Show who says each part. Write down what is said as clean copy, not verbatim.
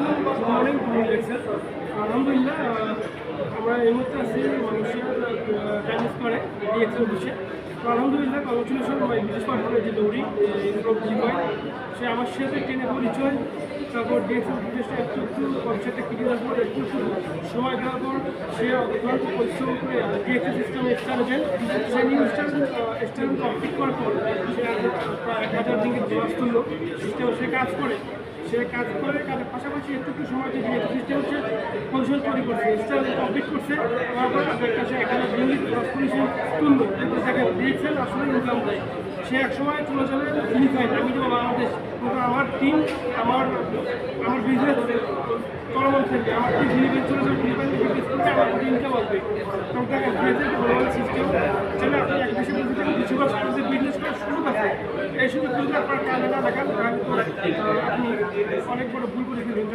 Speaker 1: Good morning lecture. আলহামদুলিল্লাহ, আমরা এই মুহূর্তে আছি মালয়েশিয়ার টাইম স্কোয়ারে ডিএক্সেল বসে। তো আলহামদুলিল্লাহ কংগ্রেচুলেশন মাই বিশেষ পার্টনার যে লৌরি ইউরোপ জিবয়, সে আমার সাথে ট্রেনে পরিচয়। তারপর ডিএক্সেল বিদেশে একটু একটু কনসেপ্টে ক্লিয়ার পর একটু একটু সময় দেওয়ার পর সে অত্যন্ত পরিশ্রম করে ডিএক্সেল সিস্টেমে স্টার দেন। সে নিউ স্টার কমপ্লিট করার পর সে প্রায় 1000 দিনের ক্লাস করলো সিস্টেমে সে কাজ করে কাজের পাশাপাশি একটু একটু সময় দিয়ে সিস্টেম হচ্ছে পজিশন তৈরি করছে, স্টার কমপ্লিট করছে। তারপর তাদের কাছে 1000 দিনের ক্লাস পজিশন তুললো, কিন্তু দেখেন ডিএক্সেল আসলে ইনকাম দেয়। সে এক সময় চলে যাবে ফিলিপাইন, আমি দেবো বাংলাদেশ, কিন্তু আমার টিম আমার বিজনেস চলমান থাকবে। আমার টিম ফিলিপাইন চলে যাবে, ফিলিপাইন বিজনেস করতে আমার ইনকাম আসবে। তখন দেখেন ডিএক্সেল গ্লোবাল সিস্টেম, যেটা আপনি এক দেশে বলতে থাকেন কিছু বিজনেস করার সুযোগ আছে। এই সুযোগ যদি আপনার কাজে না দেখান তাহলে তো আপনি অনেক বড় ভুল করে ফেলবেন।